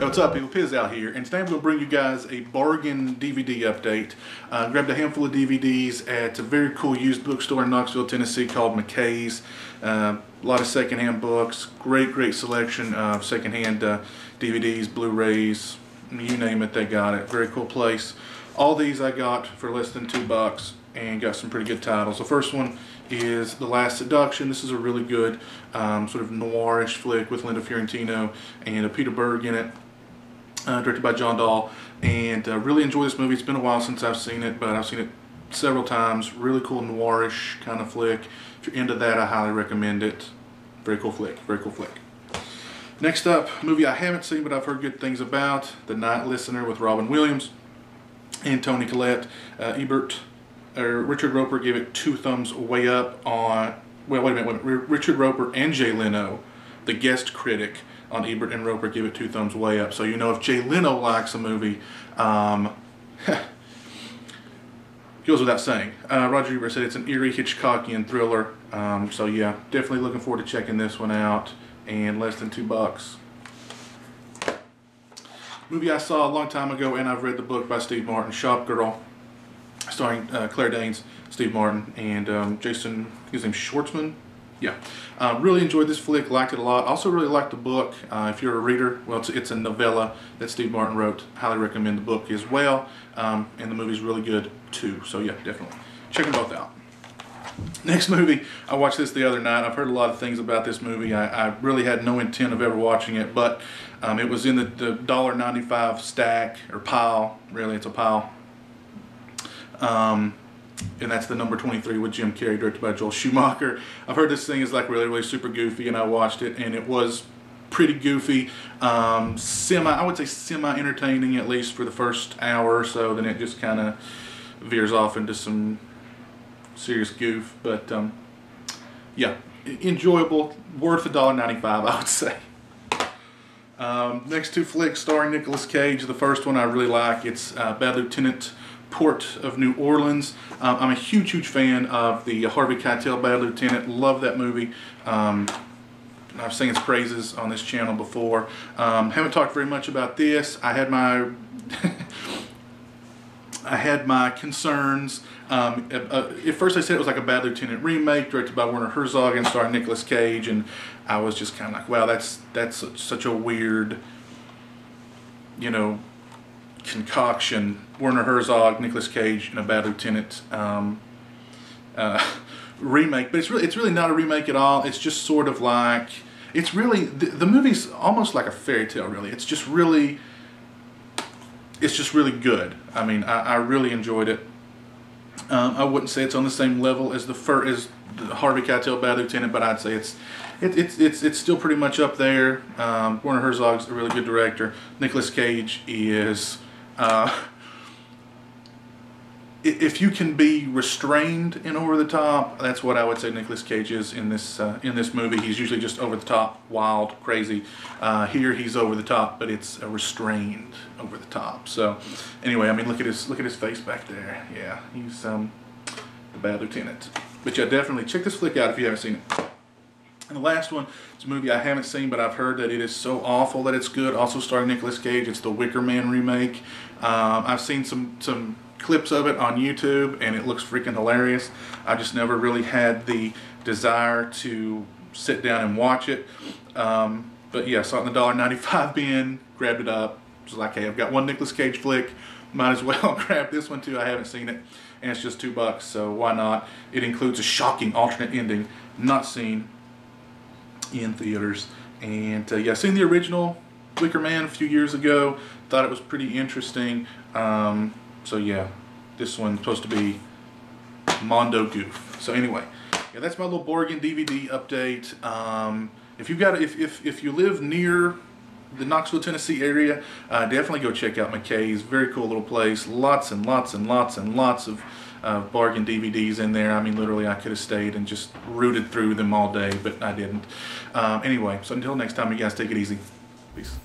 Hey, what's up, people? Piz out here, and today I'm going to bring you guys a bargain DVD update. Grabbed a handful of DVDs at a very cool used bookstore in Knoxville, Tennessee called McKay's. A lot of secondhand books, great selection of secondhand DVDs, Blu-rays, you name it, they got it. Very cool place. All these I got for less than $2 and got some pretty good titles. The first one is The Last Seduction. This is a really good sort of noirish flick with Linda Fiorentino and Peter Berg in it. Directed by John Dahl, and really enjoy this movie. It's been a while since I've seen it, but I've seen it several times. Really cool noirish kind of flick. If you're into that, I highly recommend it. Very cool flick, very cool flick. Next up, a movie I haven't seen but I've heard good things about, The Night Listener with Robin Williams and Toni Collette. Richard Roeper gave it 2 thumbs way up on, well, wait a minute. Richard Roeper and Jay Leno, the guest critic on Ebert and Roeper, give it 2 thumbs way up. So you know, if Jay Leno likes a movie, goes without saying. Roger Ebert said it's an eerie Hitchcockian thriller. So yeah, definitely looking forward to checking this one out. And less than $2. Movie I saw a long time ago, and I've read the book by Steve Martin, Shopgirl, starring Claire Danes, Steve Martin, and Jason, his name's Schwartzman. Yeah, really enjoyed this flick, liked it a lot. Also really liked the book. If you're a reader, well, it's a novella that Steve Martin wrote. Highly recommend the book as well. And the movie's really good too. So yeah, definitely check them both out. Next movie, I watched this the other night. I've heard a lot of things about this movie. I really had no intent of ever watching it, but it was in the $1.95 stack, or pile. Really, it's a pile. And that's the number 23 with Jim Carrey, directed by Joel Schumacher. I've heard this thing is like really super goofy, and I watched it, and it was pretty goofy. I would say semi-entertaining, at least for the first hour or so. Then it just kind of veers off into some serious goof. But yeah, enjoyable, worth $1.95, I would say. Next 2 flicks starring Nicolas Cage. The first one I really like. It's Bad Lieutenant, Port of New Orleans. I'm a huge fan of the Harvey Keitel Bad Lieutenant. Love that movie. I've sung its praises on this channel before. Haven't talked very much about this. I had my I had my concerns. At first I said it was like a Bad Lieutenant remake directed by Werner Herzog and starring Nicolas Cage, and I was just kind of like, wow, that's such a weird, you know, concoction. Werner Herzog, Nicolas Cage, and a Bad Lieutenant remake. But it's really not a remake at all. It's just sort of like, it's really, the movie's almost like a fairy tale, really. It's just really good. I mean, I really enjoyed it. I wouldn't say it's on the same level as the Harvey Keitel Bad Lieutenant, but I'd say it's still pretty much up there. Werner Herzog's a really good director. Nicolas Cage is, if you can be restrained and over the top, that's what I would say Nicolas Cage is in this movie. He's usually just over the top, wild, crazy. Here he's over the top, but it's restrained over the top. So anyway, I mean, look at his face back there. Yeah, he's the Bad Lieutenant. But yeah, definitely check this flick out if you haven't seen it. And the last one is a movie I haven't seen, but I've heard that it is so awful that it's good. Also starring Nicolas Cage. It's the Wicker Man remake. I've seen some clips of it on YouTube, and it looks freaking hilarious. I just never really had the desire to sit down and watch it. But yeah, saw it in the $1.95 bin, grabbed it up. Was like, hey, I've got one Nicolas Cage flick, might as well grab this one too. I haven't seen it, and it's just $2, so why not? It includes a shocking alternate ending, not seen in theaters. And yeah, seen the original Wicker Man a few years ago. Thought it was pretty interesting. So yeah, this one's supposed to be Mondo Goof. So anyway, yeah, that's my little bargain DVD update. If you live near the Knoxville, Tennessee area, definitely go check out McKay's. Very cool little place. Lots and lots of bargain DVDs in there. I mean, literally, I could have stayed and just rooted through them all day, but I didn't. Anyway, so until next time, you guys take it easy. Peace.